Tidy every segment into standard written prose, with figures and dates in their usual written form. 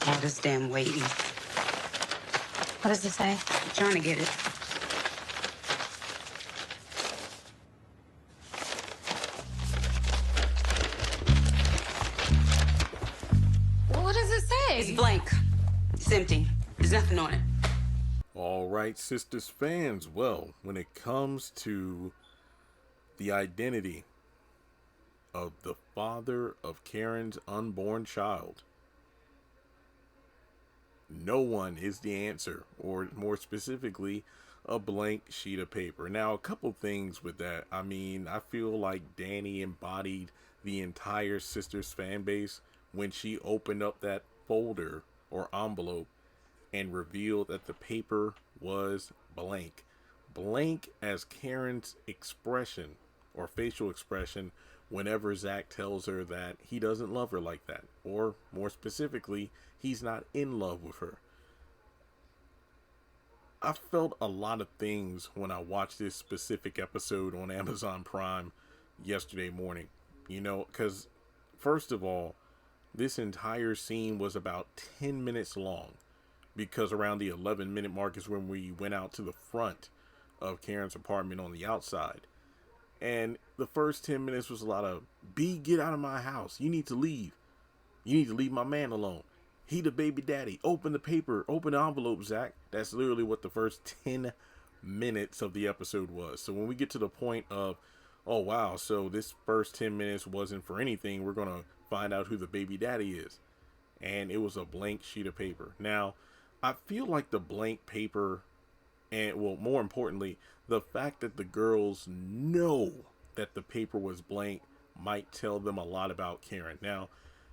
All this damn waiting. What does it say? I'm trying to get it. What does it say? It's blank. It's empty. There's nothing on it. All right, Sistas fans. Well, when it comes to the identity of the father of Karen's unborn child, no one is the answer, or more specifically, a blank sheet of paper. Now, a couple things with that. I mean, I feel like Danny embodied the entire Sisters fan base when she opened up that folder or envelope and revealed that the paper was blank. Blank as Karen's expression or facial expression whenever Zach tells her that he doesn't love her like that, or more specifically, he's not in love with her. I felt a lot of things when I watched this specific episode on Amazon Prime yesterday morning. You know, because first of all, this entire scene was about 10 minutes long, because around the 11-minute mark is when we went out to the front of Karen's apartment on the outside. And the first 10 minutes was a lot of, B, get out of my house. You need to leave. You need to leave my man alone. He the baby daddy. Open the paper. Open the envelope, Zach. That's literally what the first 10 minutes of the episode was. So when we get to the point of, oh, wow, so this first 10 minutes wasn't for anything, we're going to find out who the baby daddy is. And it was a blank sheet of paper. Now, I feel like the blank paper, and well, more importantly, the fact that the girls know that the paper was blank might tell them a lot about Karen. Now,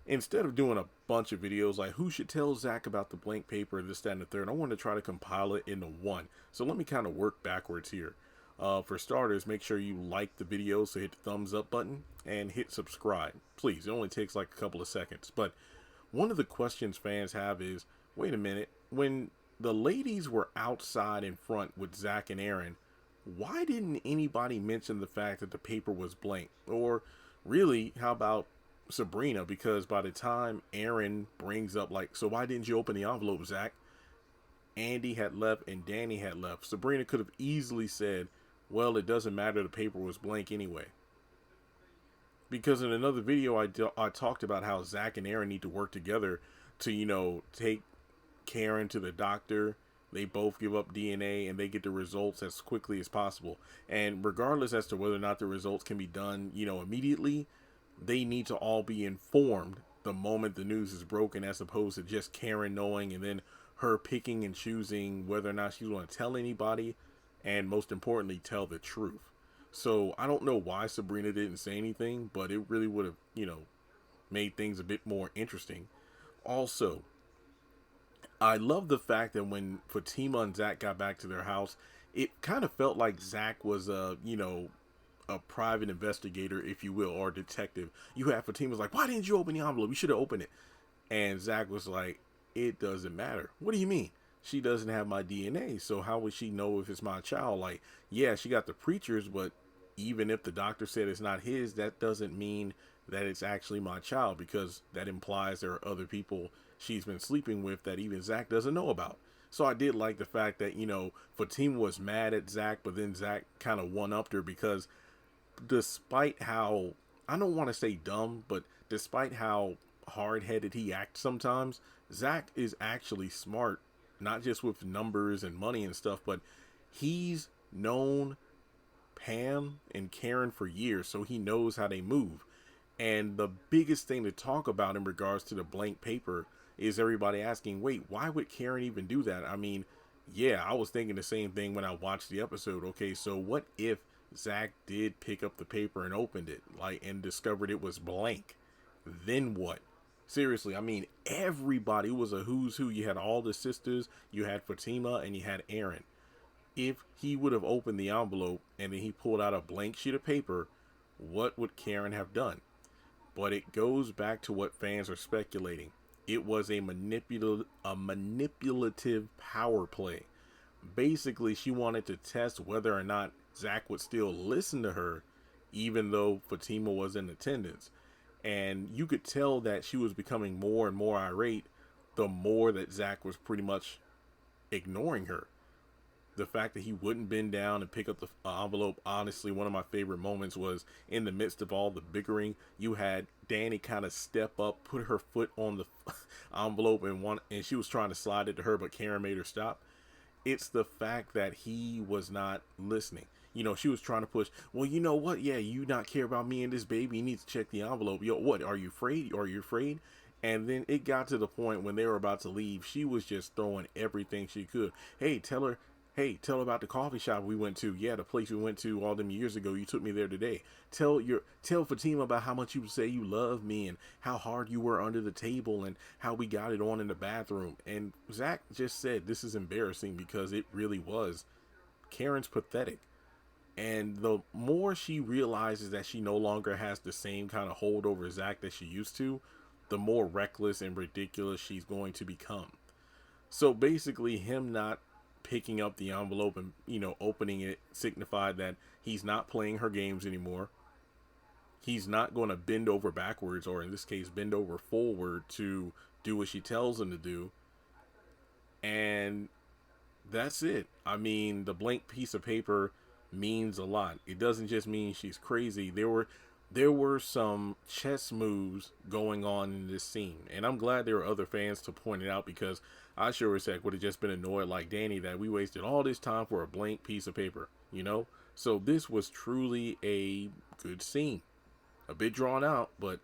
instead of doing a bunch of videos like who should tell Zach about the blank paper, this, that, and the third, I want to try to compile it into one. So let me kind of work backwards here. For starters, make sure you like the video, so hit the thumbs up button and hit subscribe. Please, it only takes like a couple of seconds. But one of the questions fans have is, wait a minute, when the ladies were outside in front with Zach and Aaron, why didn't anybody mention the fact that the paper was blank? Or really, how about Sabrina? Because by the time Aaron brings up, like, so why didn't you open the envelope, Zach? Andy had left and Danny had left. Sabrina could have easily said, well, it doesn't matter, the paper was blank anyway. Because in another video, I talked about how Zach and Aaron need to work together to, you know, take Karen to the doctor. They both give up DNA and they get the results as quickly as possible. And regardless as to whether or not the results can be done, you know, immediately, they need to all be informed the moment the news is broken, as opposed to just Karen knowing and then her picking and choosing whether or not she's going to tell anybody, and most importantly, tell the truth. So I don't know why Sabrina didn't say anything, but it really would have, you know, made things a bit more interesting. Also, I love the fact that when Fatima and Zach got back to their house, it kind of felt like Zach was you know, a private investigator, if you will, or a detective. You had Fatima's like, why didn't you open the envelope? You should have opened it. And Zach was like, it doesn't matter. What do you mean? She doesn't have my DNA, so how would she know if it's my child? Like, yeah, she got the preachers, but even if the doctor said it's not his, that doesn't mean that it's actually my child, because that implies there are other people she's been sleeping with that even Zach doesn't know about. So I did like the fact that, you know, Fatima was mad at Zach, but then Zach kind of one-upped her, because despite how, I don't want to say dumb, but despite how hard-headed he acts sometimes, Zach is actually smart, not just with numbers and money and stuff, but he's known Pam and Karen for years, so he knows how they move. And the biggest thing to talk about in regards to the blank paper is everybody asking, wait, why would Karen even do that? I mean, yeah, I was thinking the same thing when I watched the episode. Okay, so what if Zach did pick up the paper and opened it, like, and discovered it was blank? Then what? Seriously, I mean, everybody was a who's who. You had all the sisters, you had Fatima, and you had Aaron. If he would have opened the envelope and then he pulled out a blank sheet of paper, what would Karen have done? But it goes back to what fans are speculating. It was a manipulative power play. Basically, she wanted to test whether or not Zach would still listen to her, even though Fatima was in attendance. And you could tell that she was becoming more and more irate the more that Zach was pretty much ignoring her. The fact that he wouldn't bend down and pick up the envelope. Honestly, one of my favorite moments was in the midst of all the bickering, you had Danny kind of step up, put her foot on the envelope, and she was trying to slide it to her, but Karen made her stop. It's the fact that he was not listening. You know, she was trying to push, well, you know what? Yeah, you not care about me and this baby. You need to check the envelope. Yo, what? Are you afraid? Are you afraid? And then it got to the point when they were about to leave, she was just throwing everything she could. Hey, tell her about the coffee shop we went to. Yeah, the place we went to all them years ago. You took me there today. Tell Fatima about how much you say you love me and how hard you were under the table and how we got it on in the bathroom. And Zach just said this is embarrassing because it really was. Karen's pathetic. And the more she realizes that she no longer has the same kind of hold over Zach that she used to, the more reckless and ridiculous she's going to become. So basically, him not picking up the envelope and, you know, opening it signified that he's not playing her games anymore. He's not going to bend over backwards, or in this case, bend over forward to do what she tells him to do. And that's it. I mean, the blank piece of paper means a lot. It doesn't just mean she's crazy. There were some chess moves going on in this scene, and I'm glad there were other fans to point it out, because I sure as heck would have just been annoyed like Danny that we wasted all this time for a blank piece of paper, you know? So this was truly a good scene. A bit drawn out, but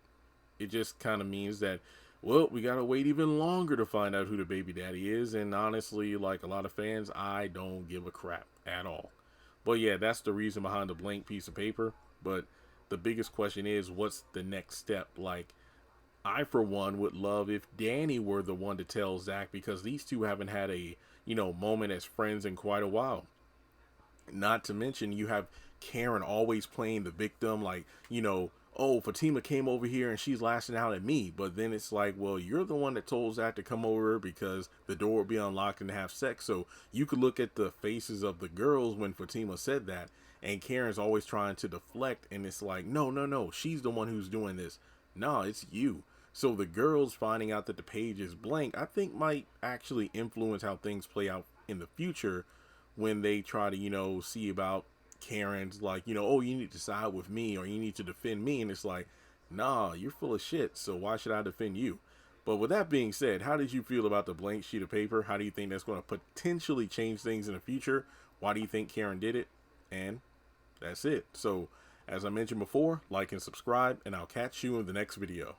it just kind of means that, well, we gotta wait even longer to find out who the baby daddy is, and honestly, like a lot of fans, I don't give a crap at all. But yeah, that's the reason behind the blank piece of paper. But the biggest question is, what's the next step? Like, I, for one, would love if Danny were the one to tell Zach, because these two haven't had a, you know, moment as friends in quite a while. Not to mention, you have Karen always playing the victim, like, you know, oh, Fatima came over here and she's lashing out at me. But then it's like, well, you're the one that told Zach to come over because the door would be unlocked and have sex. So you could look at the faces of the girls when Fatima said that, and Karen's always trying to deflect. And it's like, no, she's the one who's doing this. No, it's you. So the girls finding out that the page is blank, I think might actually influence how things play out in the future when they try to, you know, see about Karen's, like, you know, oh, you need to side with me or you need to defend me. And it's like, nah, you're full of shit. So why should I defend you? But with that being said, how did you feel about the blank sheet of paper? How do you think that's going to potentially change things in the future? Why do you think Karen did it? And that's it. So as I mentioned before, like and subscribe, and I'll catch you in the next video.